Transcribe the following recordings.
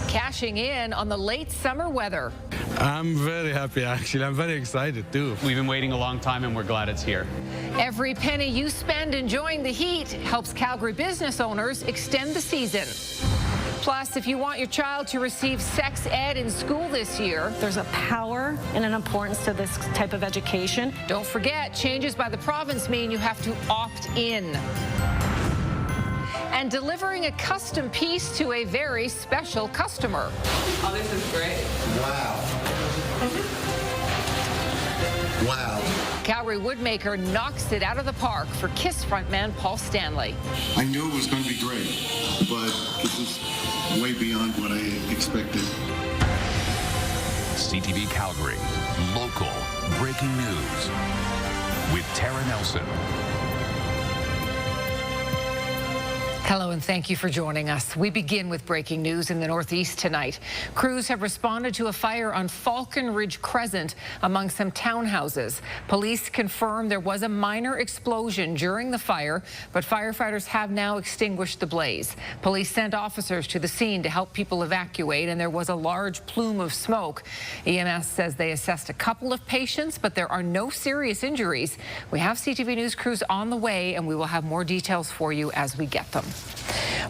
cashing in on the late summer weather. I'm very happy, actually. I'm very excited, too. We've been waiting a long time, and we're glad it's here. Every penny you spend enjoying the heat helps Calgary business owners extend the season. Plus, if you want your child to receive sex ed in school this year, there's a power and an importance to this type of education. Don't forget, changes by the province mean you have to opt in. And delivering a custom piece to a very special customer. Oh, this is great. Wow. Wow. Calgary woodmaker knocks it out of the park for KISS frontman Paul Stanley. I knew it was going to be great, but this is way beyond what I expected. CTV Calgary, local breaking news with Tara Nelson. Hello and thank you for joining us. We begin with breaking news in the Northeast tonight. Crews have responded to a fire on Falcon Ridge Crescent among some townhouses. Police confirm there was a minor explosion during the fire, but firefighters have now extinguished the blaze. Police sent officers to the scene to help people evacuate, and there was a large plume of smoke. EMS says they assessed a couple of patients, but there are no serious injuries. We have CTV News crews on the way, and we will have more details for you as we get them.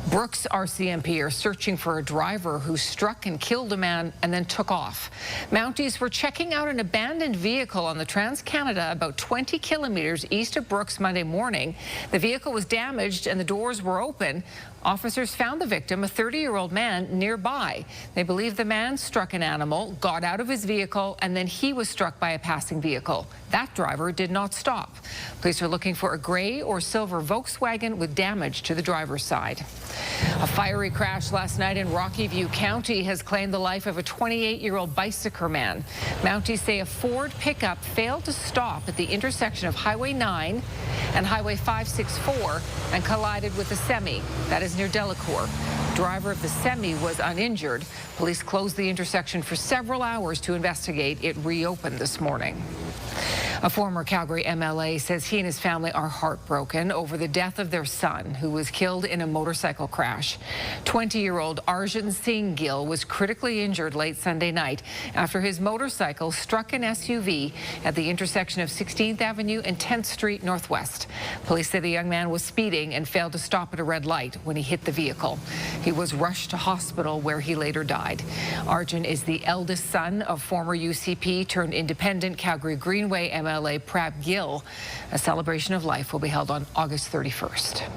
Brooks RCMP are searching for a driver who struck and killed a man and then took off. Mounties were checking out an abandoned vehicle on the Trans-Canada about 20 kilometers east of Brooks Monday morning. The vehicle was damaged and the doors were open. Officers found the victim, a 30-year-old man, nearby. They believe the man struck an animal, got out of his vehicle, and then he was struck by a passing vehicle. That driver did not stop. Police are looking for a gray or silver Volkswagen with damage to the driver's side. A fiery crash last night in Rocky View County has claimed the life of a 28-year-old bicycle man. Mounties say a Ford pickup failed to stop at the intersection of Highway 9 and Highway 564 and collided with a semi. That is near Delacour. Driver of the semi was uninjured. Police closed the intersection for several hours to investigate. It reopened this morning. A former Calgary MLA says he and his family are heartbroken over the death of their son, who was killed in a motorcycle crash. 20-year-old Arjun Singh Gill was critically injured late Sunday night after his motorcycle struck an SUV at the intersection of 16th Avenue and 10th Street Northwest. Police say the young man was speeding and failed to stop at a red light when he hit the vehicle. He was rushed to hospital where he later died. Arjun is the eldest son of former UCP turned independent Calgary Greenway MLA Prab Gill. A celebration of life will be held on August 31st.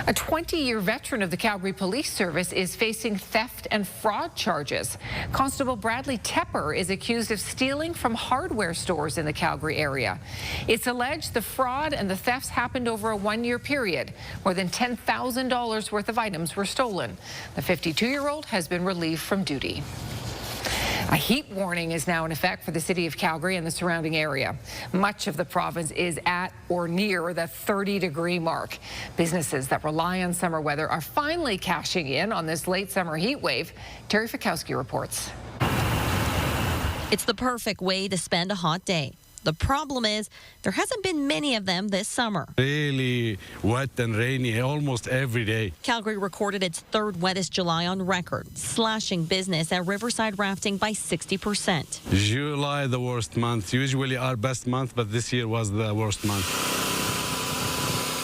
A 20-year veteran of the Calgary Police Service is facing theft and fraud charges. Constable Bradley Tepper is accused of stealing from hardware stores in the Calgary area. It's alleged the fraud and the thefts happened over a one-year period. More than $10,000 worth of items were stolen. The 52-year-old has been relieved from duty. A heat warning is now in effect for the city of Calgary and the surrounding area. Much of the province is at or near the 30-degree mark. Businesses that rely on summer weather are finally cashing in on this late summer heat wave. Terry Fikowski reports. It's the perfect way to spend a hot day. The problem is there hasn't been many of them this summer. Really wet and rainy almost every day. Calgary recorded its third wettest July on record, slashing business at Riverside Rafting by 60%. July, the worst month. Usually our best month, but this year was the worst month.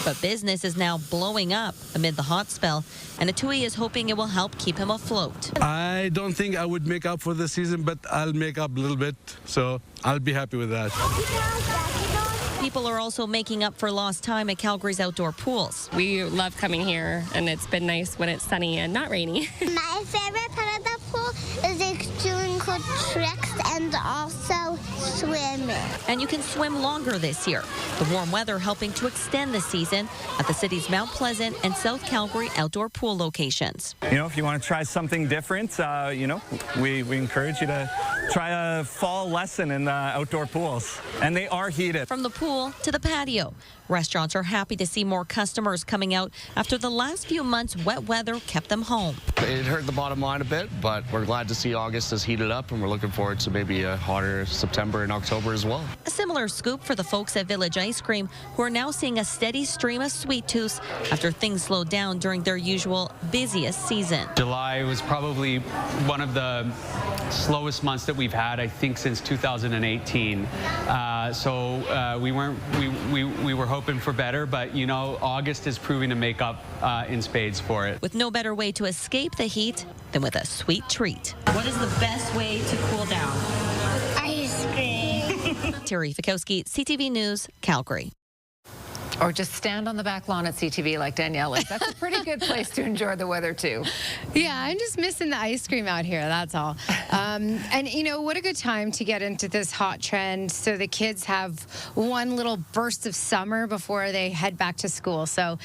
But business is now blowing up amid the hot spell, and Atui is hoping it will help keep him afloat. I don't think I would make up for the season, but I'll make up a little bit, so I'll be happy with that. People are also making up for lost time at Calgary's outdoor pools. We love coming here, and it's been nice when it's sunny and not rainy. My favorite part of the pool is doing cool tricks and also swimming. And you can swim longer this year. The warm weather helping to extend the season at the city's Mount Pleasant and South Calgary outdoor pool locations. You know, if you want to try something different, we encourage you to try a fall lesson in the outdoor pools. And they are heated. From the pool to the patio, Restaurants are happy to see more customers coming out after the last few months wet weather kept them home. It hurt the bottom line a bit, but we're glad to see August has heated up, and we're looking forward to maybe a hotter September and October as well. A similar scoop for the folks at Village Ice Cream, who are now seeing a steady stream of sweet tooths after things slowed down during their usual busiest season. July was probably one of the slowest months that we've had, I think, since 2018. We were hoping for better, but you know, August is proving to make up in spades for it. With no better way to escape the heat than with a sweet treat. What is the best way to cool down? Ice cream. Terry Fikowski, CTV News, Calgary. Or just stand on the back lawn at CTV like Danielle is. That's a pretty good place to enjoy the weather, too. Yeah, I'm just missing the ice cream out here, that's all. And, you know, what a good time to get into this hot trend so the kids have one little burst of summer before they head back to school. So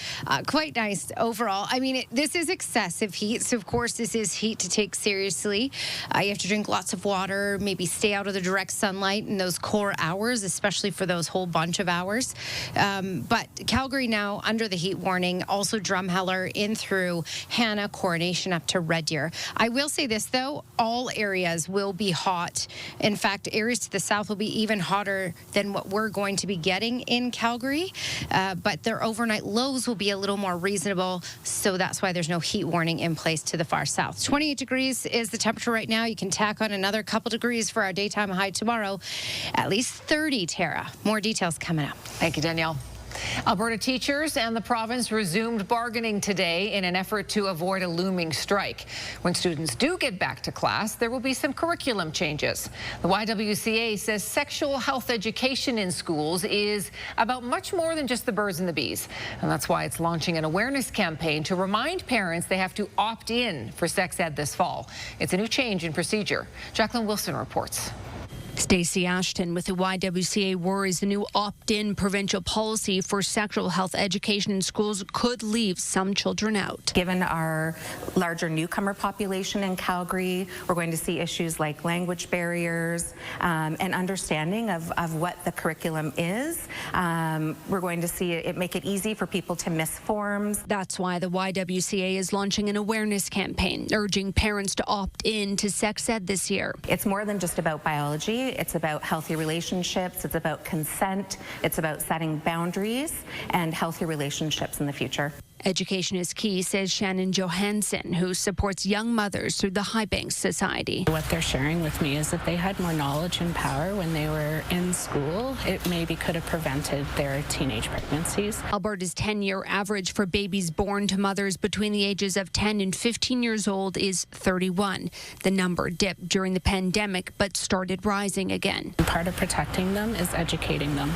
quite nice overall. I mean, this is excessive heat, so of course this is heat to take seriously. You have to drink lots of water, maybe stay out of the direct sunlight in those core hours, especially for those whole bunch of hours. But Calgary now under the heat warning, also Drumheller in through Hannah, Coronation up to Red Deer. I will say this, though, all areas will be hot. In fact, areas to the south will be even hotter than what we're going to be getting in Calgary. But their overnight lows will be a little more reasonable, so that's why there's no heat warning in place to the far south. 28 degrees is the temperature right now. You can tack on another couple degrees for our daytime high tomorrow. At least 30, Tara. More details coming up. Thank you, Danielle. Alberta teachers and the province resumed bargaining today in an effort to avoid a looming strike. When students do get back to class, there will be some curriculum changes. The YWCA says sexual health education in schools is about much more than just the birds and the bees. And that's why it's launching an awareness campaign to remind parents they have to opt in for sex ed this fall. It's a new change in procedure. Jacqueline Wilson reports. Stacey Ashton with the YWCA worries the new opt-in provincial policy for sexual health education in schools could leave some children out. Given our larger newcomer population in Calgary, we're going to see issues like language barriers and understanding of what the curriculum is. We're going to see it make it easy for people to miss forms. That's why the YWCA is launching an awareness campaign, urging parents to opt in to sex ed this year. It's more than just about biology. It's about healthy relationships. It's about consent. It's about setting boundaries and healthy relationships in the future. Education is key, says Shannon Johansson, who supports young mothers through the High Banks Society. What they're sharing with me is that they had more knowledge and power when they were in school. It maybe could have prevented their teenage pregnancies. Alberta's 10-year average for babies born to mothers between the ages of 10 and 15 years old is 31. The number dipped during the pandemic but started rising again. Part of protecting them is educating them.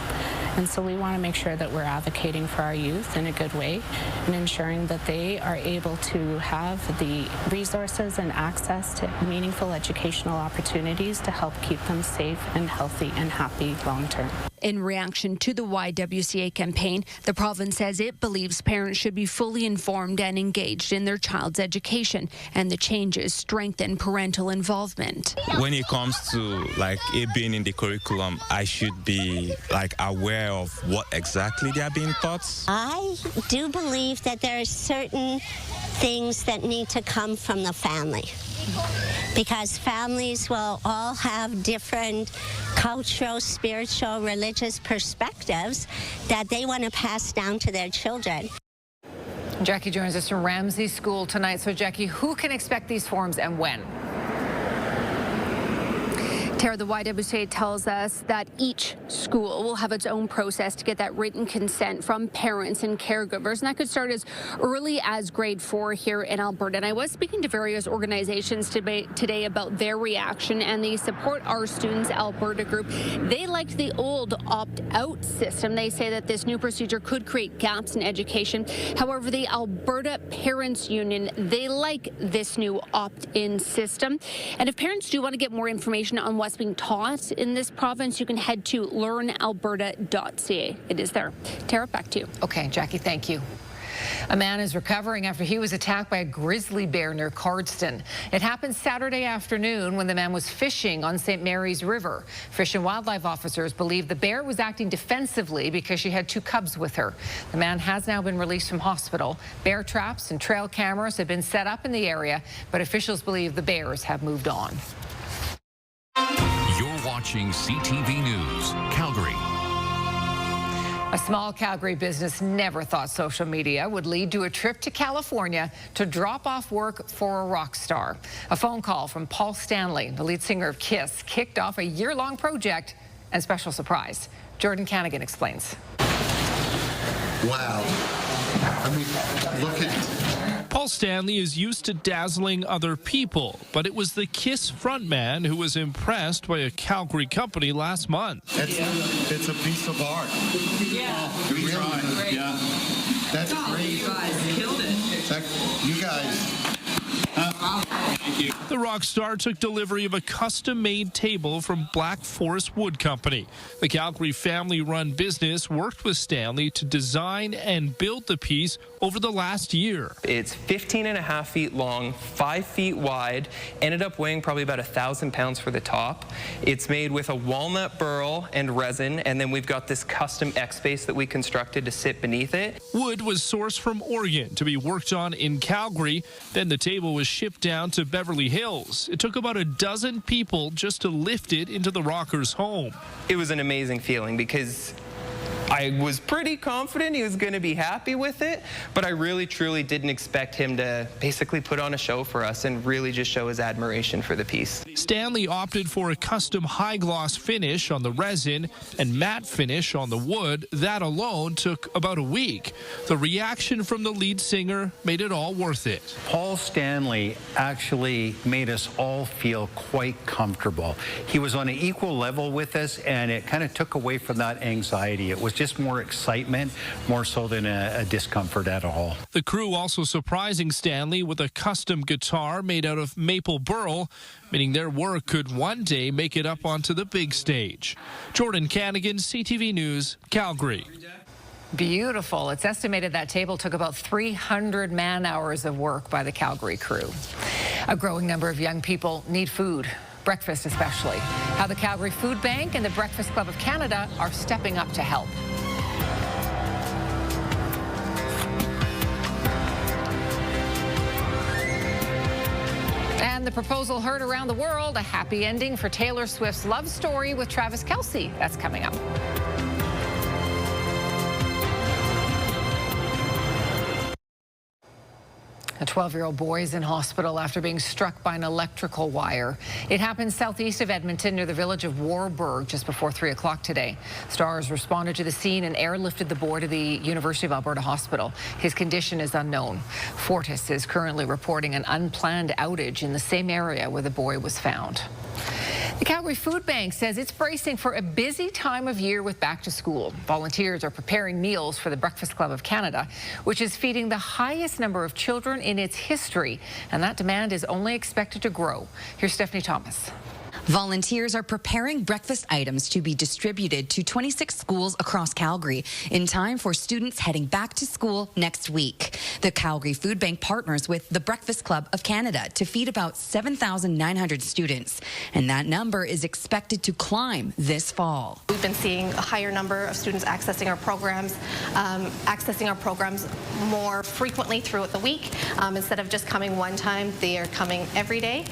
And so we want to make sure that we're advocating for our youth in a good way and ensuring that they are able to have the resources and access to meaningful educational opportunities to help keep them safe and healthy and happy long term. In reaction to the YWCA campaign, the province says it believes parents should be fully informed and engaged in their child's education, and the changes strengthen parental involvement. When it comes to like it being in the curriculum, I should be like aware of what exactly they are being taught. I do believe that there are certain things that need to come from the family, because families will all have different cultural, spiritual, religious perspectives that they want to pass down to their children. Jackie joins us from Ramsey School tonight. So, Jackie, who can expect these forms and when? Tara, the YWCA tells us that each school will have its own process to get that written consent from parents and caregivers, and that could start as early as grade 4 here in Alberta. And I was speaking to various organizations today about their reaction, and the Support Our Students Alberta group, they liked the old opt-out system. They say that this new procedure could create gaps in education. However, the Alberta Parents Union, they like this new opt-in system. And if parents do want to get more information on what's being taught in this province, you can head to learnalberta.ca. It is there. Tara, back to you. Okay, Jackie, thank you. A man is recovering after he was attacked by a grizzly bear near Cardston. It happened Saturday afternoon when the man was fishing on St. Mary's River. Fish and Wildlife officers believe the bear was acting defensively because she had 2 cubs with her. The man has now been released from hospital. Bear traps and trail cameras have been set up in the area, but officials believe the bears have moved on. You're watching CTV News Calgary. A small Calgary business never thought social media would lead to a trip to California to drop off work for a rock star. A phone call from Paul Stanley, the lead singer of Kiss, kicked off a year-long project and special surprise. Jordan Canagan explains. Wow. I mean, look at... Paul Stanley is used to dazzling other people, but it was the Kiss frontman who was impressed by a Calgary company last month. It's a piece of art. Yeah. We tried. Great. Yeah. That's great. You guys killed it. You guys. Thank you. The rock star took delivery of a custom-made table from Black Forest Wood Company. The Calgary family-run business worked with Stanley to design and build the piece over the last year. It's 15.5 feet long, 5 feet wide, ended up weighing probably about 1,000 pounds for the top. It's made with a walnut burl and resin, and then we've got this custom X base that we constructed to sit beneath it. Wood was sourced from Oregon to be worked on in Calgary. Then the table was shipped down to Beverly Hills. It took about a dozen people just to lift it into the rocker's home. It was an amazing feeling because I was pretty confident he was going to be happy with it, but I really, truly didn't expect him to basically put on a show for us and really just show his admiration for the piece. Stanley opted for a custom high-gloss finish on the resin and matte finish on the wood. That alone took about a week. The reaction from the lead singer made it all worth it. Paul Stanley actually made us all feel quite comfortable. He was on an equal level with us, and it kind of took away from that anxiety. It was just more excitement, more so than a discomfort at all. The crew also surprising Stanley with a custom guitar made out of maple burl, meaning their work could one day make it up onto the big stage. Jordan Canagan, CTV News, Calgary. Beautiful. It's estimated that table took about 300 man-hours of work by the Calgary crew. A growing number of young people need food. Breakfast especially. How the Calgary Food Bank and the Breakfast Club of Canada are stepping up to help. And the proposal heard around the world, a happy ending for Taylor Swift's love story with Travis Kelce. That's coming up. A 12-year-old boy is in hospital after being struck by an electrical wire. It happened southeast of Edmonton near the village of Warburg just before 3 o'clock today. Stars responded to the scene and airlifted the boy to the University of Alberta Hospital. His condition is unknown. Fortis is currently reporting an unplanned outage in the same area where the boy was found. The Calgary Food Bank says it's bracing for a busy time of year with back to school. Volunteers are preparing meals for the Breakfast Club of Canada, which is feeding the highest number of children in its history, and that demand is only expected to grow. Here's Stephanie Thomas. Volunteers are preparing breakfast items to be distributed to 26 schools across Calgary in time for students heading back to school next week. The Calgary Food Bank partners with the Breakfast Club of Canada to feed about 7,900 students, and that number is expected to climb this fall. We've been seeing a higher number of students accessing our programs more frequently throughout the week. Instead of just coming one time, they are coming every day.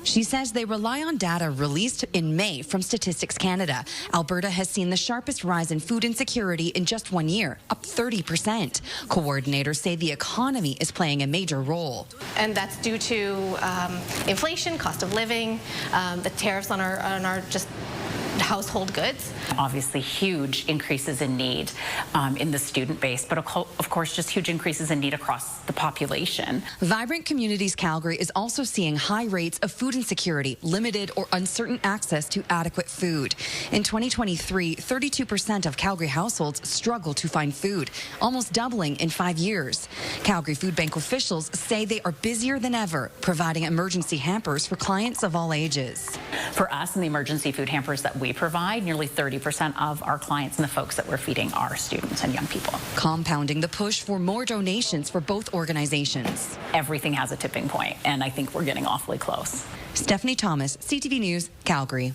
She says they rely on data released in May from Statistics Canada. Alberta has seen the sharpest rise in food insecurity in just 1 year, up 30%. Coordinators say the economy is playing a major role. And that's due to inflation, cost of living, the tariffs on our just household goods. Obviously huge increases in need in the student base, but of course just huge increases in need across the population. Vibrant Communities Calgary is also seeing high rates of food insecurity, limited or uncertain access to adequate food. In 2023, 32% of Calgary households struggle to find food, almost doubling in 5 years. Calgary Food Bank officials say they are busier than ever, providing emergency hampers for clients of all ages. For us, in the emergency food hampers that we provide, nearly 30% of our clients and the folks that we're feeding are students and young people. Compounding the push for more donations for both organizations. Everything has a tipping point, and I think we're getting awfully close. Stephanie Thomas, CTV News, Calgary.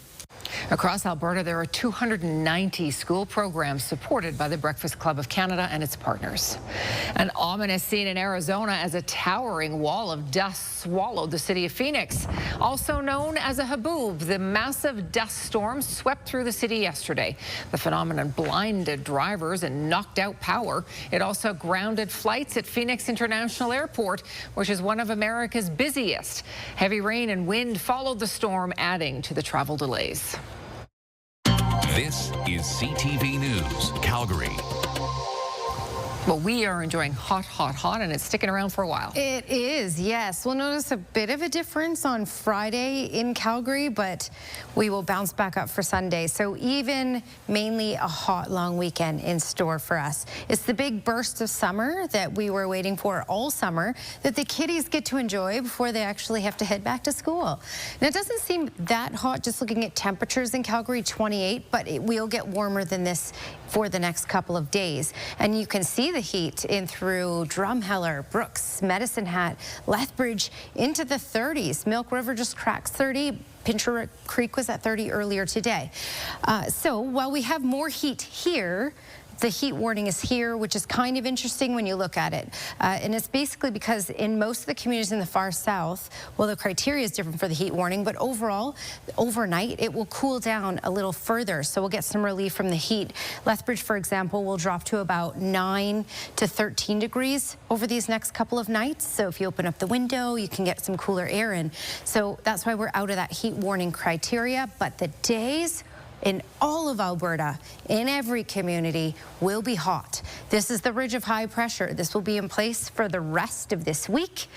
Across Alberta, there are 290 school programs supported by the Breakfast Club of Canada and its partners. An ominous scene in Arizona as a towering wall of dust swallowed the city of Phoenix. Also known as a haboob, the massive dust storm swept through the city yesterday. The phenomenon blinded drivers and knocked out power. It also grounded flights at Phoenix International Airport, which is one of America's busiest. Heavy rain and wind followed the storm, adding to the travel delays. This is CTV News, Calgary. Well, we are enjoying hot, hot, hot, and it's sticking around for a while. It is, yes. We'll notice a bit of a difference on Friday in Calgary, but we will bounce back up for Sunday. So even mainly a hot, long weekend in store for us. It's the big burst of summer that we were waiting for all summer that the kiddies get to enjoy before they actually have to head back to school. Now, it doesn't seem that hot just looking at temperatures in Calgary, 28, but it will get warmer than this for the next couple of days. And you can see the heat in through Drumheller, Brooks, Medicine Hat, Lethbridge into the 30s. Milk River just cracks 30. Pincher Creek was at 30 earlier today. So while we have more heat here, the heat warning is here, which is kind of interesting when you look at it. And it's basically because in most of the communities in the far south, well, the criteria is different for the heat warning, but overall, overnight, it will cool down a little further. So we'll get some relief from the heat. Lethbridge, for example, will drop to about 9 to 13 degrees over these next couple of nights. So if you open up the window, you can get some cooler air in. So that's why we're out of that heat warning criteria. But the days in all of Alberta, in every community, will be hot. This is the ridge of high pressure. This will be in place for the rest of this week.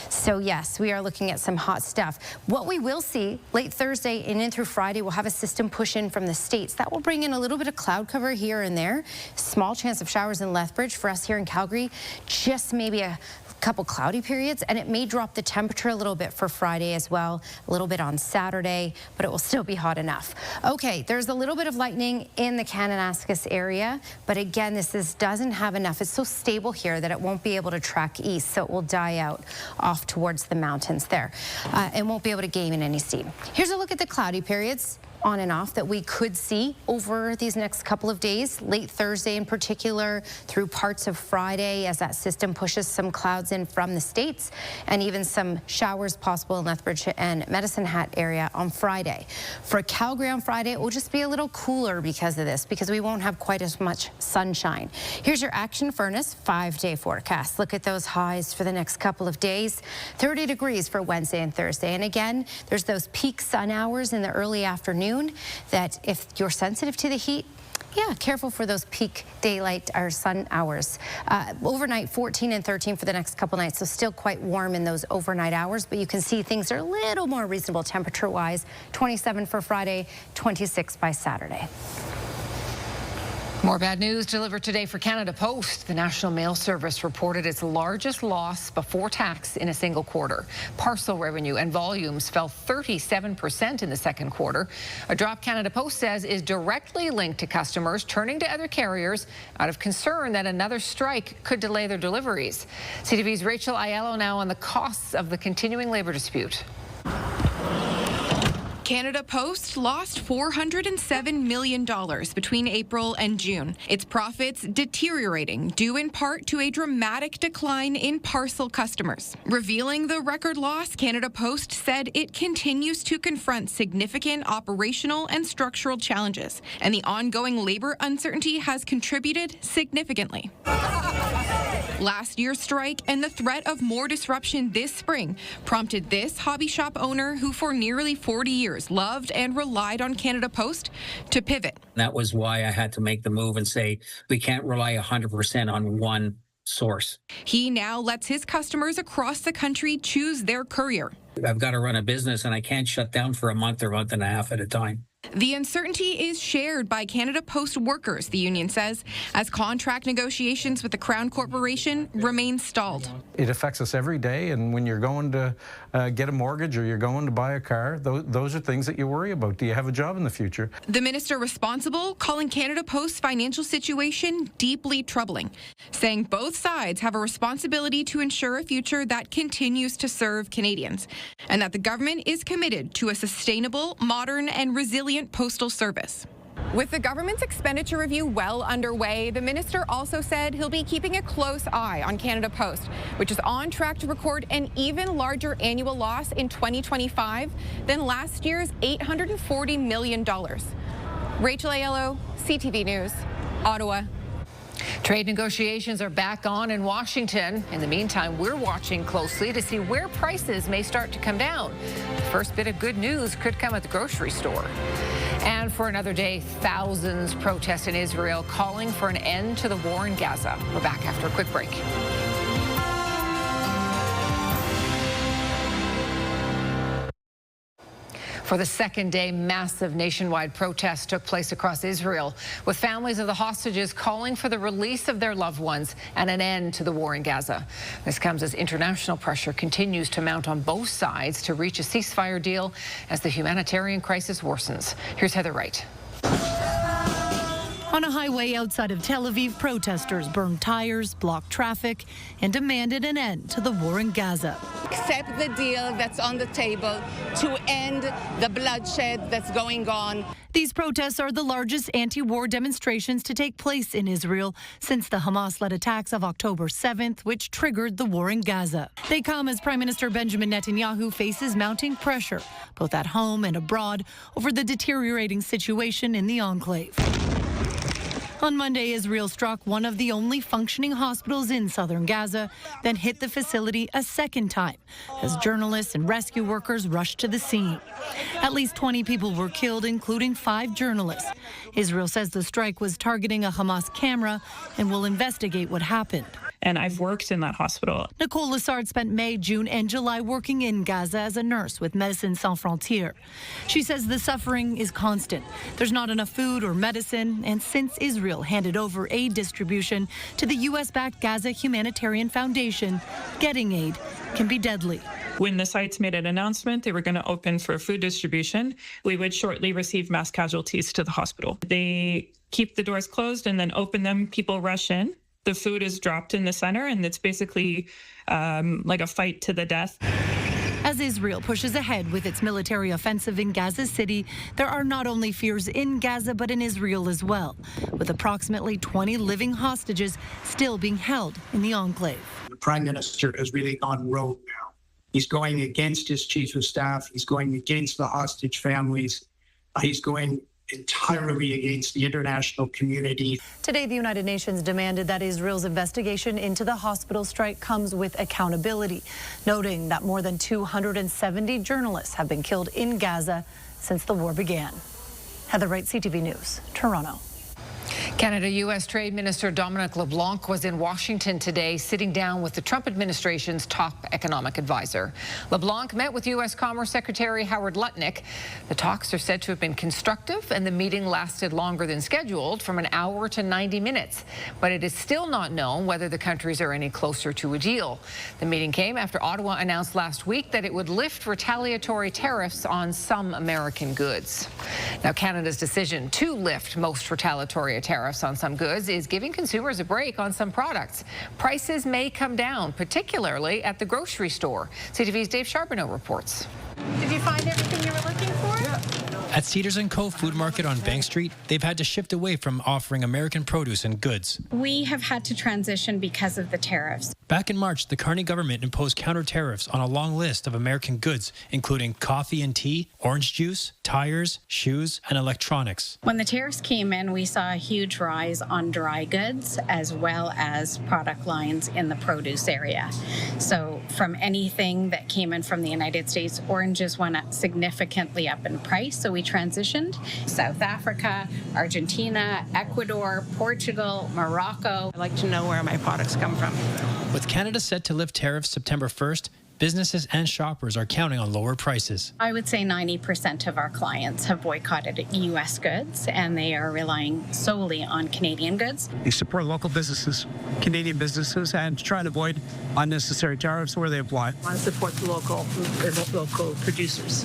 So yes, we are looking at some hot stuff. What we will see late Thursday and in through Friday, we'll have a system push in from the States. That will bring in a little bit of cloud cover here and there. Small chance of showers in Lethbridge. For us here in Calgary, just maybe a couple cloudy periods, and it may drop the temperature a little bit for Friday as well, a little bit on Saturday, but it will still be hot enough. Okay, there's a little bit of lightning in the Kananaskis area, but again, this doesn't have enough. It's so stable here that it won't be able to track east, so it will die out off towards the mountains there and won't be able to gain in any steam. Here's a look at the cloudy periods on and off that we could see over these next couple of days, late Thursday in particular, through parts of Friday as that system pushes some clouds in from the States, and even some showers possible in Lethbridge and Medicine Hat area on Friday. For Calgary on Friday, it will just be a little cooler because of this, because we won't have quite as much sunshine. Here's your Action Furnace 5-day forecast. Look at those highs for the next couple of days. 30 degrees for Wednesday and Thursday. And again, there's those peak sun hours in the early afternoon that if you're sensitive to the heat, yeah, careful for those peak daylight or sun hours. Overnight, 14 and 13 for the next couple nights, so still quite warm in those overnight hours, but you can see things are a little more reasonable temperature-wise. 27 for Friday, 26 by Saturday. More bad news delivered today for Canada Post. The National Mail Service reported its largest loss before tax in a single quarter. Parcel revenue and volumes fell 37% in the second quarter. A drop Canada Post says is directly linked to customers turning to other carriers out of concern that another strike could delay their deliveries. CTV's Rachel Aiello now on the costs of the continuing labor dispute. Canada Post lost $407 million between April and June. Its profits deteriorating due in part to a dramatic decline in parcel customers. Revealing the record loss, Canada Post said it continues to confront significant operational and structural challenges, and the ongoing labor uncertainty has contributed significantly. Last year's strike and the threat of more disruption this spring prompted this hobby shop owner, who for nearly 40 years loved and relied on Canada Post, to pivot. That was why I had to make the move and say we can't rely 100% on one source. He now lets his customers across the country choose their courier. I've got to run a business and I can't shut down for a month or month and a half at a time. The uncertainty is shared by Canada Post workers, the union says, as contract negotiations with the Crown Corporation remain stalled. It affects us every day, and when you're going to get a mortgage or you're going to buy a car, those are things that you worry about. Do you have a job in the future? The minister responsible calling Canada Post's financial situation deeply troubling, saying both sides have a responsibility to ensure a future that continues to serve Canadians, and that the government is committed to a sustainable, modern, and resilient postal service. With the government's expenditure review well underway, the minister also said he'll be keeping a close eye on Canada Post, which is on track to record an even larger annual loss in 2025 than last year's $840 million. Rachel Aiello, CTV News, Ottawa. Trade negotiations are back on in Washington. In the meantime, we're watching closely to see where prices may start to come down. The first bit of good news could come at the grocery store. And for another day, thousands protest in Israel calling for an end to the war in Gaza. We're back after a quick break. For the second day, massive nationwide protests took place across Israel, with families of the hostages calling for the release of their loved ones and an end to the war in Gaza. This comes as international pressure continues to mount on both sides to reach a ceasefire deal as the humanitarian crisis worsens. Here's Heather Wright. On a highway outside of Tel Aviv, protesters burned tires, blocked traffic, and demanded an end to the war in Gaza. Accept the deal that's on the table to end the bloodshed that's going on. These protests are the largest anti-war demonstrations to take place in Israel since the Hamas-led attacks of October 7th, which triggered the war in Gaza. They come as Prime Minister Benjamin Netanyahu faces mounting pressure, both at home and abroad, over the deteriorating situation in the enclave. On Monday, Israel struck one of the only functioning hospitals in southern Gaza, then hit the facility a second time as journalists and rescue workers rushed to the scene. At least 20 people were killed, including 5 journalists. Israel says the strike was targeting a Hamas camera and will investigate what happened. And I've worked in that hospital. Nicole Lessard spent May, June, and July working in Gaza as a nurse with Médecins Sans Frontières. She says the suffering is constant. There's not enough food or medicine, and since Israel handed over aid distribution to the U.S.-backed Gaza Humanitarian Foundation, getting aid can be deadly. When the sites made an announcement they were going to open for food distribution, we would shortly receive mass casualties to the hospital. They keep the doors closed and then open them. People rush in. The food is dropped in the center, and it's basically like a fight to the death. As Israel pushes ahead with its military offensive in Gaza City, there are not only fears in Gaza, but in Israel as well, with approximately 20 living hostages still being held in the enclave. The Prime Minister has really gone rogue now. He's going against his chief of staff. He's going against the hostage families. He's going entirely against the international community. Today, the United Nations demanded that Israel's investigation into the hospital strike comes with accountability, noting that more than 270 journalists have been killed in Gaza since the war began. Heather Wright, CTV News, Toronto. Canada-U.S. Trade Minister Dominic LeBlanc was in Washington today, sitting down with the Trump administration's top economic advisor. LeBlanc met with U.S. Commerce Secretary Howard Lutnick. The talks are said to have been constructive, and the meeting lasted longer than scheduled, from an hour to 90 minutes. But it is still not known whether the countries are any closer to a deal. The meeting came after Ottawa announced last week that it would lift retaliatory tariffs on some American goods. Now, Canada's decision to lift most retaliatory tariffs on some goods is giving consumers a break on some products. Prices may come down, particularly at the grocery store. CTV's Dave Charbonneau reports. Did you find everything you were looking for? Yeah. At Cedars & Co. Food Market on Bank Street, they've had to shift away from offering American produce and goods. We have had to transition because of the tariffs. Back in March, the Carney government imposed counter tariffs on a long list of American goods, including coffee and tea, orange juice, tires, shoes, and electronics. When the tariffs came in, we saw a huge rise on dry goods as well as product lines in the produce area. So from anything that came in from the United States, oranges went up significantly up in price, so we transitioned. South Africa, Argentina, Ecuador, Portugal, Morocco. I like to know where my products come from. With Canada set to lift tariffs September 1st, businesses and shoppers are counting on lower prices. I would say 90% of our clients have boycotted U.S. goods, and they are relying solely on Canadian goods. You support local businesses, Canadian businesses, and try to avoid unnecessary tariffs where they apply. I want to support the local producers,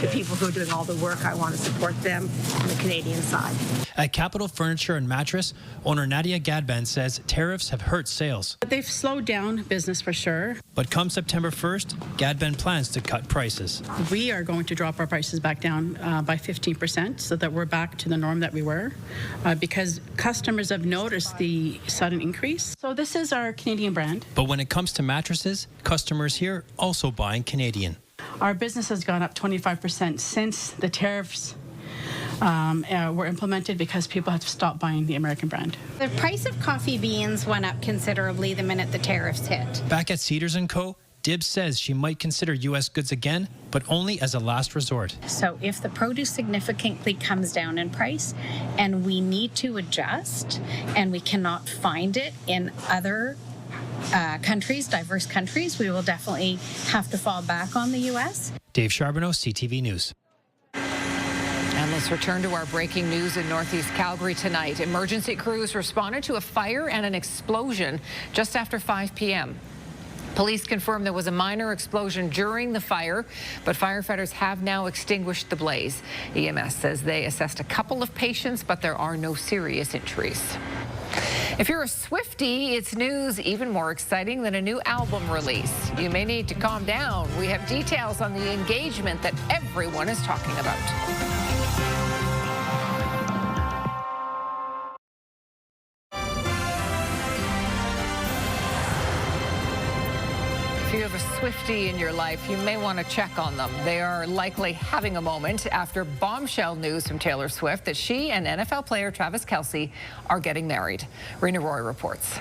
the people who are doing all the work. I want to support them on the Canadian side. At Capital Furniture and Mattress, owner Nadia Gadban says tariffs have hurt sales. They've slowed down business for sure. But come September 1st, Gadban plans to cut prices. We are going to drop our prices back down by 15% so that we're back to the norm that we were because customers have noticed the sudden increase. So this is our Canadian brand. But when it comes to mattresses, customers here also buying Canadian. Our business has gone up 25% since the tariffs were implemented because people have stopped buying the American brand. The price of coffee beans went up considerably the minute the tariffs hit. Back at Cedars & Co., Dibs says she might consider U.S. goods again, but only as a last resort. So if the produce significantly comes down in price and we need to adjust and we cannot find it in other countries, diverse countries, we will definitely have to fall back on the U.S. Dave Charbonneau, CTV News. And let's return to our breaking news in Northeast Calgary tonight. Emergency crews responded to a fire and an explosion just after 5 p.m. Police confirmed there was a minor explosion during the fire, but firefighters have now extinguished the blaze. EMS says they assessed a couple of patients, but there are no serious injuries. If you're a Swiftie, it's news even more exciting than a new album release. You may need to calm down. We have details on the engagement that everyone is talking about. If you have a Swiftie in your life, you may want to check on them. They are likely having a moment after bombshell news from Taylor Swift that she and NFL player Travis Kelce are getting married. Rena Roy reports.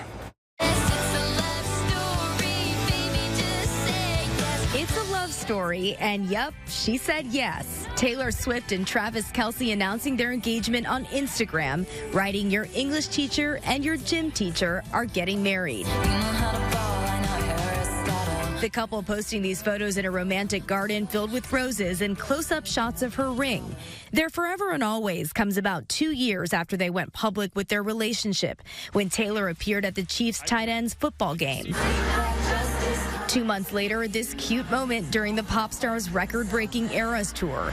It's a love story, and yep, she said yes. Taylor Swift and Travis Kelce announcing their engagement on Instagram, writing your English teacher and your gym teacher are getting married. The couple posting these photos in a romantic garden filled with roses and close-up shots of her ring. Their forever and always comes about 2 years after they went public with their relationship, when Taylor appeared at the Chiefs tight end's football game. 2 months later, this cute moment during the pop star's record-breaking Eras tour.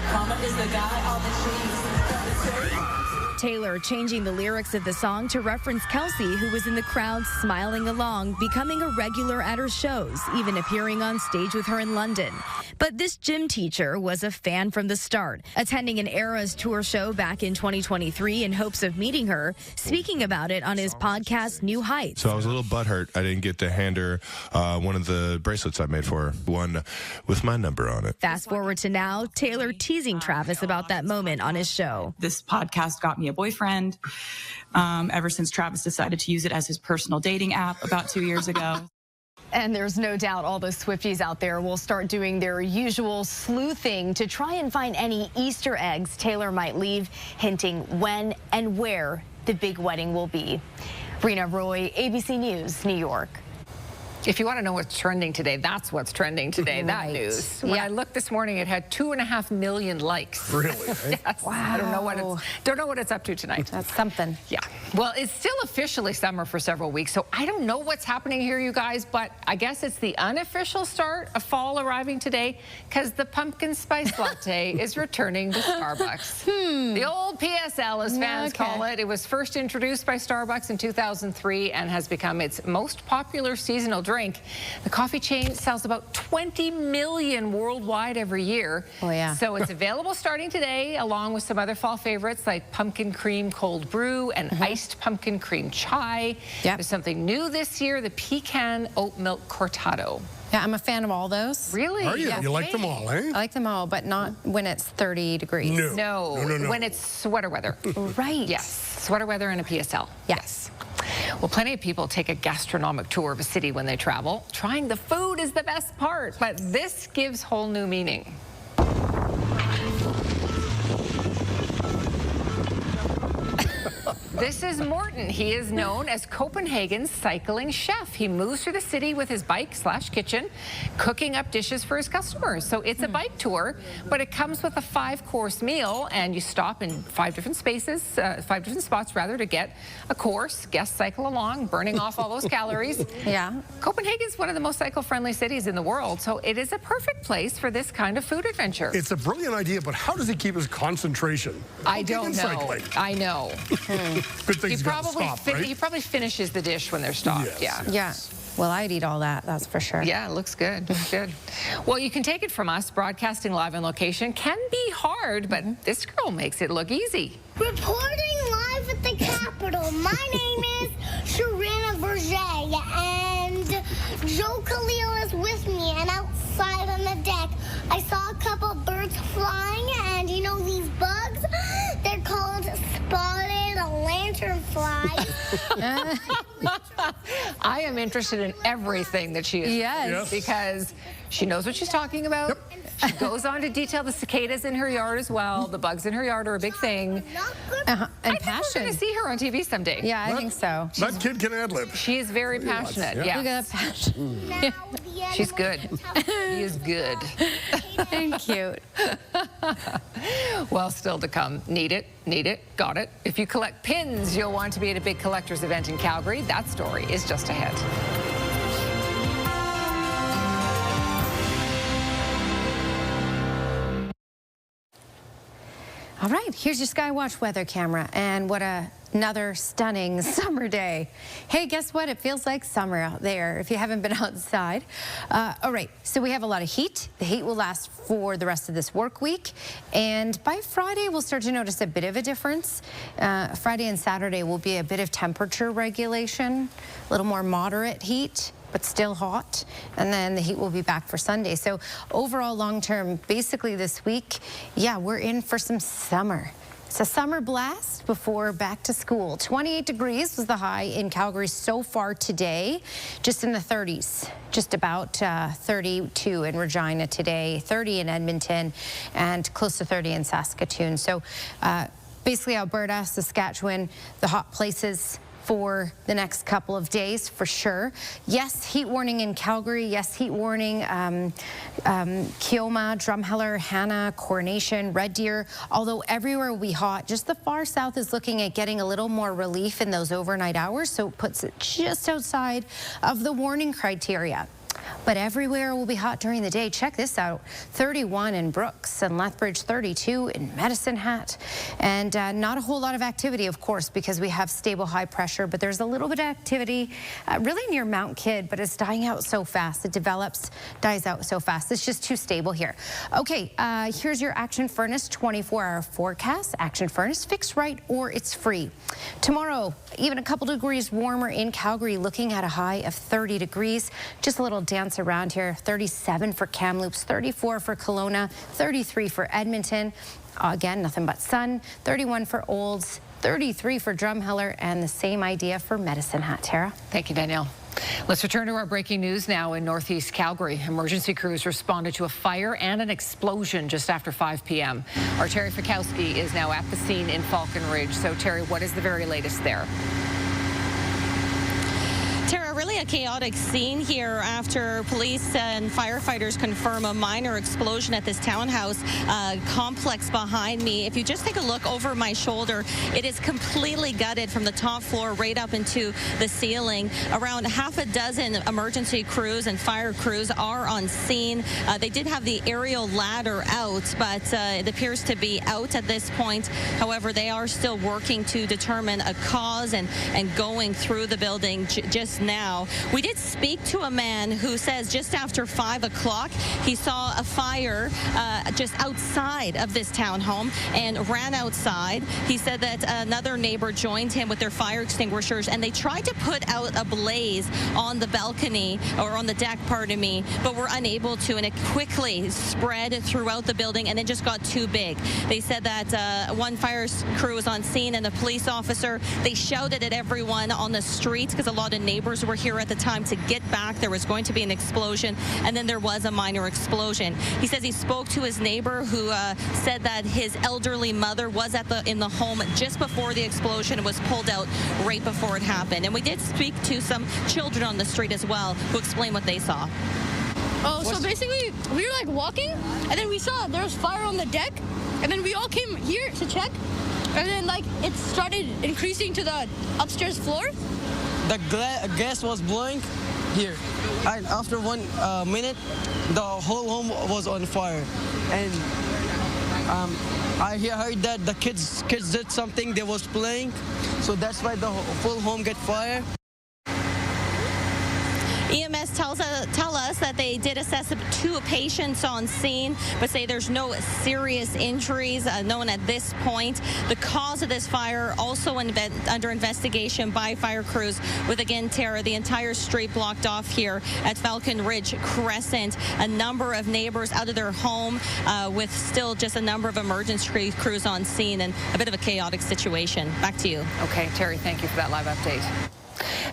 Taylor changing the lyrics of the song to reference Kelce, who was in the crowd smiling along, becoming a regular at her shows, even appearing on stage with her in London. But this gym teacher was a fan from the start, attending an Eras tour show back in 2023 in hopes of meeting her, speaking about it on his podcast, New Heights. So I was a little butthurt. I didn't get to hand her one of the bracelets I made for her, one with my number on it. Fast forward to now, Taylor teasing Travis about that moment on his show. This podcast got me a boyfriend ever since Travis decided to use it as his personal dating app about 2 years ago. And there's no doubt all those Swifties out there will start doing their usual sleuthing to try and find any Easter eggs Taylor might leave, hinting when and where the big wedding will be. Rena Roy, ABC News, New York. If you want to know what's trending today, that's what's trending today, that news. When I looked this morning, it had 2.5 million likes. Really? Yes. Wow. I don't know what it's up to tonight. That's something. Yeah. Well, it's still officially summer for several weeks, so I don't know what's happening here, you guys, but I guess it's the unofficial start of fall arriving today because the pumpkin spice latte is returning to Starbucks. The old PSL, as fans call it. It was first introduced by Starbucks in 2003 and has become its most popular seasonal drink. The coffee chain sells about 20 million worldwide every year. Oh, yeah. So it's available starting today, along with some other fall favorites like pumpkin cream cold brew and iced pumpkin cream chai. There's something new this year, the pecan oat milk cortado. Yeah, I'm a fan of all those. Really? Are you? You like them all, eh? I like them all, but not when it's 30 degrees. No. When it's sweater weather. Right. Yes. Sweater weather and a PSL. Yes. Well, plenty of people take a gastronomic tour of a city when they travel. Trying the food is the best part, but this gives whole new meaning. This is Morton. He is known as Copenhagen's cycling chef. He moves through the city with his bike/kitchen, cooking up dishes for his customers. So it's a bike tour, but it comes with a 5-course meal, and you stop in 5 different spots rather, to get a course. Guests cycle along, burning off all those calories. Yeah. Copenhagen's one of the most cycle-friendly cities in the world, so it is a perfect place for this kind of food adventure. It's a brilliant idea, but how does he keep his concentration? I don't know. Cycling. I know. Good thing he's got to stop, right? He probably finishes the dish when they're stopped. Yes, Yeah. Well, I'd eat all that, that's for sure. Yeah, it looks good. Looks good. Well, you can take it from us. Broadcasting live on location can be hard, but this girl makes it look easy. Reporting live at the Capitol. My name is Sharina Verget, and Joe Khalil is with me. And outside on the deck, I saw a couple birds flying, and you know these bugs? They're called spotted lanternflies. I am interested in everything that she is Yes. because she knows what she's talking about. Yep. She goes on to detail the cicadas in her yard as well. The bugs in her yard are a big thing. And I think passion. we're going to see her on TV someday. Yeah, I think so. That kid can ad-lib. She is very passionate. Yeah. Look at that passion. She's good. She is good. And cute. Well, still to come. Need it, got it. If you collect pins, you'll want to be at a big collector's event in Calgary. That story is just ahead. All right, here's your Skywatch weather camera, and what another stunning summer day. Hey, guess what? It feels like summer out there if you haven't been outside. All right, so we have a lot of heat. The heat will last for the rest of this work week, and by Friday, we'll start to notice a bit of a difference. Friday and Saturday will be a bit of temperature regulation, a little more moderate heat, but still hot, and then the heat will be back for Sunday. So overall, long term, basically this week, yeah, we're in for some summer. It's a summer blast before back to school. 28 degrees was the high in Calgary so far today, just in the 30s, just about 32 in Regina today, 30 in Edmonton, and close to 30 in Saskatoon. So basically Alberta, Saskatchewan, the hot places for the next couple of days, for sure. Yes, heat warning in Calgary. Yes, heat warning, Keoma, Drumheller, Hanna, Coronation, Red Deer. Although everywhere will be hot, just the far south is looking at getting a little more relief in those overnight hours, so it puts it just outside of the warning criteria. But everywhere will be hot during the day. Check this out. 31 in Brooks and Lethbridge, 32 in Medicine Hat. And not a whole lot of activity, of course, because we have stable high pressure, but there's a little bit of activity really near Mount Kidd, but it's dying out so fast. It develops, dies out so fast. It's just too stable here. Okay, here's your Action Furnace 24-hour forecast. Action Furnace, fixed right or it's free. Tomorrow, even a couple degrees warmer in Calgary, looking at a high of 30 degrees. Just a little dance around here. 37 for Kamloops, 34 for Kelowna, 33 for Edmonton. Again, nothing but sun. 31 for Olds, 33 for Drumheller, and the same idea for Medicine Hat. Tara? Thank you, Danielle. Let's return to our breaking news now in Northeast Calgary. Emergency crews responded to a fire and an explosion just after 5 p.m. Our Terry Fikowski is now at the scene in Falcon Ridge. So, Terry, what is the very latest there? Tara, really a chaotic scene here after police and firefighters confirm a minor explosion at this townhouse complex behind me. If you just take a look over my shoulder, it is completely gutted from the top floor right up into the ceiling. Around half a dozen emergency crews and fire crews are on scene. They did have the aerial ladder out, but it appears to be out at this point. However, they are still working to determine a cause and going through the building just now. We did speak to a man who says just after 5 o'clock he saw a fire just outside of this townhome and ran outside. He said that another neighbor joined him with their fire extinguishers and they tried to put out a blaze on the balcony or on the deck, pardon me, but were unable to, and it quickly spread throughout the building and it just got too big. They said that one fire crew was on scene and a police officer, they shouted at everyone on the street because a lot of neighbors were here at the time to get back. There was going to be an explosion, and then there was a minor explosion. He says he spoke to his neighbor who said that his elderly mother was in the home just before the explosion and was pulled out right before it happened. And we did speak to some children on the street as well who explained what they saw. Oh, so basically we were like walking, and then we saw there was fire on the deck, and then we all came here to check, and then like it started increasing to the upstairs floor. The gas was blowing here, and after 1 minute, the whole home was on fire, and I heard that the kids did something. They was playing, so that's why the whole home got fire. EMS tell us that they did assess 2 patients on scene, but say there's no serious injuries known at this point. The cause of this fire also under investigation by fire crews, with, again, Tara, the entire street blocked off here at Falcon Ridge Crescent. A number of neighbors out of their home with still just a number of emergency crews on scene, and a bit of a chaotic situation. Back to you. Okay, Terry, thank you for that live update.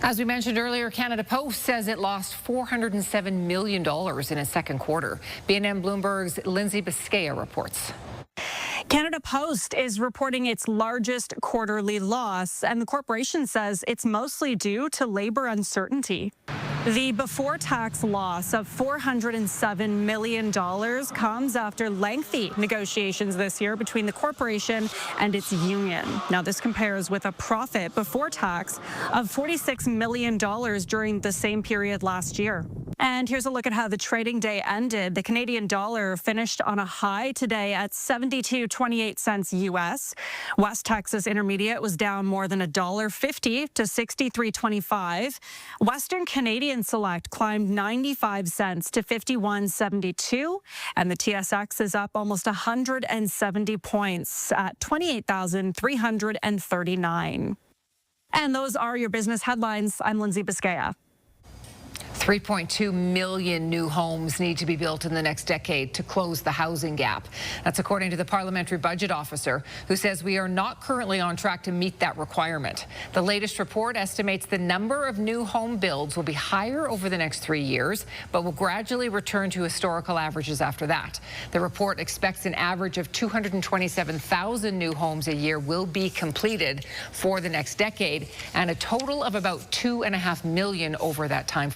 As we mentioned earlier, Canada Post says it lost $407 million in its second quarter. BNN Bloomberg's Lindsay Biscaya reports. Canada Post is reporting its largest quarterly loss, and the corporation says it's mostly due to labor uncertainty. The before-tax loss of $407 million comes after lengthy negotiations this year between the corporation and its union. Now, this compares with a profit before tax of $46 million during the same period last year. And here's a look at how the trading day ended. The Canadian dollar finished on a high today at 72.28 cents U.S. West Texas Intermediate was down more than $1.50 to 63.25. Western Canadian Select climbed 95 cents to 51.72, and the TSX is up almost 170 points at 28,339. And those are your business headlines. I'm Lindsay Biscaya. 3.2 million new homes need to be built in the next decade to close the housing gap. That's according to the Parliamentary Budget Officer, who says we are not currently on track to meet that requirement. The latest report estimates the number of new home builds will be higher over the next 3 years, but will gradually return to historical averages after that. The report expects an average of 227,000 new homes a year will be completed for the next decade, and a total of about 2.5 million over that time.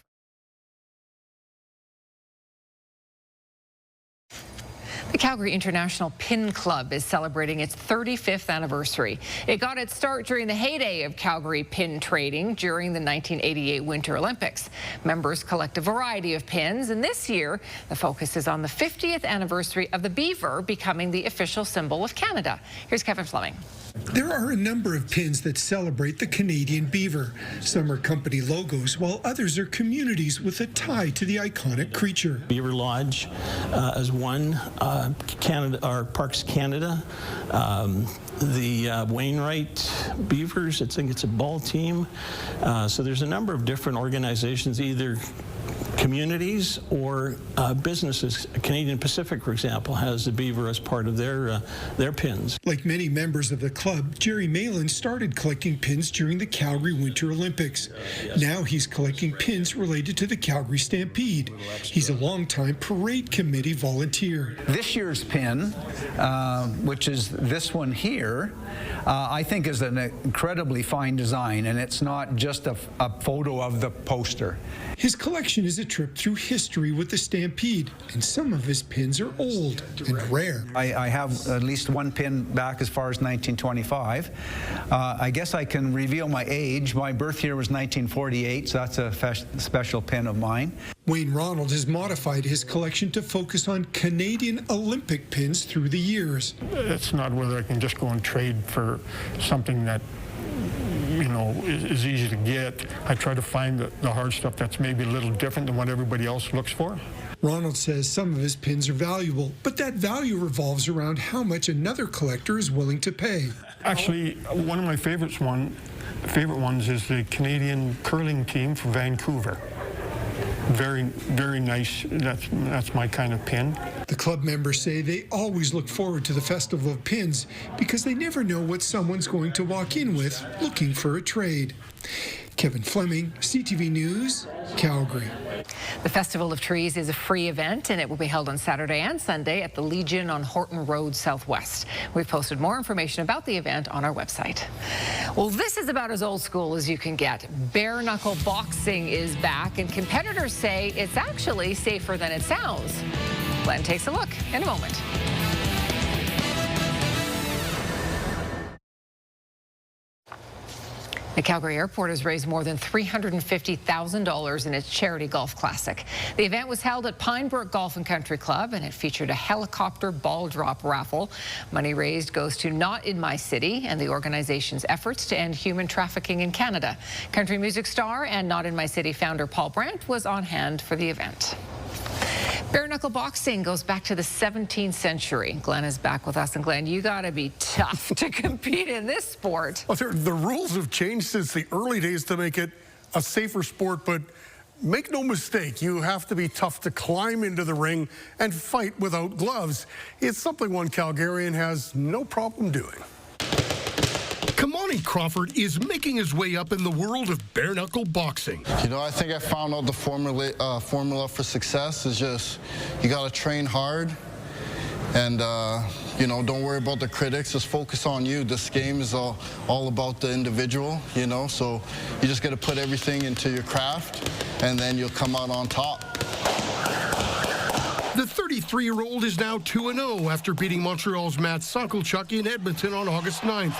The Calgary International Pin Club is celebrating its 35th anniversary. It got its start during the heyday of Calgary pin trading during the 1988 Winter Olympics. Members collect a variety of pins, and this year the focus is on the 50th anniversary of the beaver becoming the official symbol of Canada. Here's Kevin Fleming. There are a number of pins that celebrate the Canadian beaver. Some are company logos, while others are communities with a tie to the iconic creature. Beaver Lodge as one, Canada, or Parks Canada, the Wainwright Beavers, I think it's a ball team. So there's a number of different organizations, either communities or businesses. Canadian Pacific, for example, has the beaver as part of their pins. Like many members of the club, Jerry Malin started collecting pins during the Calgary Winter Olympics. Now he's collecting pins related to the Calgary Stampede. He's a longtime parade committee volunteer. This year's pin, which is this one here, I think is an incredibly fine design, and it's not just a photo of the poster. His collection is a trip through history with the Stampede, and some of his pins are old and rare. I have at least one pin back as far as 1925. I guess I can reveal my age. My birth year was 1948, so that's a special pin of mine. Wayne Ronald has modified his collection to focus on Canadian Olympic pins through the years. It's not whether I can just go and trade for something that, you know, is easy to get. I try to find the hard stuff that's maybe a little different than what everybody else looks for. Ronald says some of his pins are valuable, but that value revolves around how much another collector is willing to pay. Actually, one of my favorite ones is the Canadian curling team from Vancouver. very, very nice. That's my kind of pin. The club members say they always look forward to the Festival of Pins because they never know what someone's going to walk in with looking for a trade. Kevin Fleming, CTV News, Calgary. The Festival of Trees is a free event, and it will be held on Saturday and Sunday at the Legion on Horton Road Southwest. We've posted more information about the event on our website. Well, this is about as old school as you can get. Bare knuckle boxing is back, and competitors say it's actually safer than it sounds. Glenn takes a look in a moment. The Calgary Airport has raised more than $350,000 in its charity golf classic. The event was held at Pinebrook Golf and Country Club, and it featured a helicopter ball drop raffle. Money raised goes to Not in My City and the organization's efforts to end human trafficking in Canada. Country music star and Not in My City founder Paul Brandt was on hand for the event. Bare knuckle boxing goes back to the 17th century. Glenn is back with us. And Glenn, you got to be tough to compete in this sport. Well, the rules have changed since the early days to make it a safer sport, but make no mistake, you have to be tough to climb into the ring and fight without gloves. It's something one Calgarian has no problem doing. Kamani Crawford is making his way up in the world of bare knuckle boxing. You know, I think I found out the formula for success is just you got to train hard and, you know, don't worry about the critics. Just focus on you. This game is all about the individual, you know, so you just got to put everything into your craft and then you'll come out on top. The 33-year-old is now 2-0 after beating Montreal's Matt Sokolochuk in Edmonton on August 9th.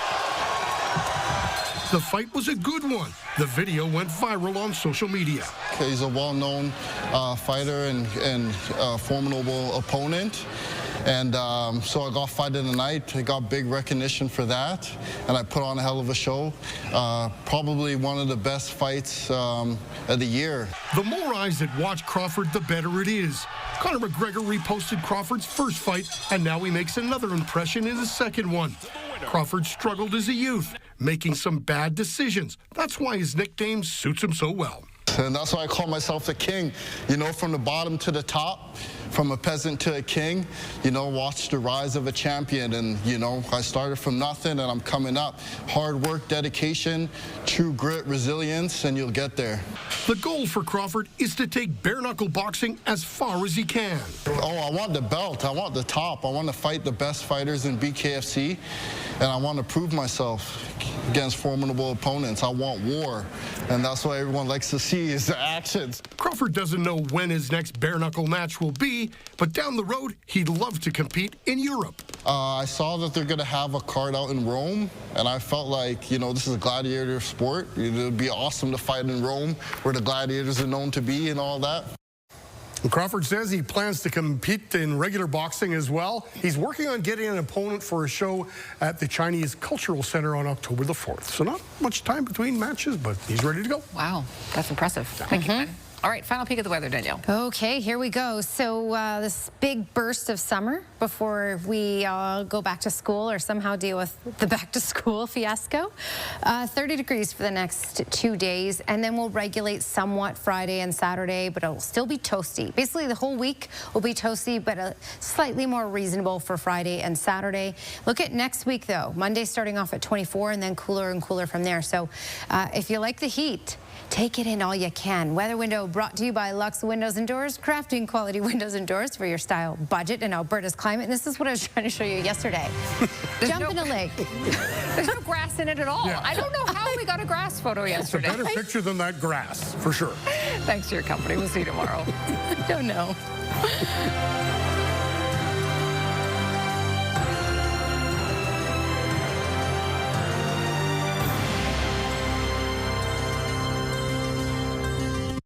The fight was a good one. The video went viral on social media. He's a well-known fighter and formidable opponent. And so I got Fight of the Night. I got big recognition for that. And I put on a hell of a show. Probably one of the best fights of the year. The more eyes that watch Crawford, the better it is. Conor McGregor reposted Crawford's first fight, and now he makes another impression in the second one. Crawford struggled as a youth, making some bad decisions. That's why his nickname suits him so well. And that's why I call myself the king. You know, from the bottom to the top, from a peasant to a king, you know, watch the rise of a champion. And, you know, I started from nothing and I'm coming up. Hard work, dedication, true grit, resilience, and you'll get there. The goal for Crawford is to take bare knuckle boxing as far as he can. Oh, I want the belt. I want the top. I want to fight the best fighters in BKFC. And I want to prove myself against formidable opponents. I want war. And that's what everyone likes to see is the actions. Crawford doesn't know when his next bare knuckle match will be, but down the road, he'd love to compete in Europe. I saw that they're going to have a card out in Rome, and I felt like, you know, this is a gladiator sport. It would be awesome to fight in Rome, where the gladiators are known to be and all that. Crawford says he plans to compete in regular boxing as well. He's working on getting an opponent for a show at the Chinese Cultural Center on October the 4th. So not much time between matches, but he's ready to go. Wow, that's impressive. Thank you, Glenn. All right, final peek at the weather, Danielle. Okay, here we go. So this big burst of summer before we go back to school or somehow deal with the back to school fiasco. 30 degrees for the next 2 days, and then we'll regulate somewhat Friday and Saturday, but it'll still be toasty. Basically, the whole week will be toasty, but slightly more reasonable for Friday and Saturday. Look at next week, though. Monday starting off at 24 and then cooler and cooler from there. So if you like the heat, take it in all you can. Weather window brought to you by Lux Windows and Doors, crafting quality windows and doors for your style budget in Alberta's climate. And this is what I was trying to show you yesterday. Jump in a lake. There's no grass in it at all. Yeah. I don't know how we got a grass photo yesterday. It's a better picture than that grass, for sure. Thanks for your company. We'll see you tomorrow. Don't know.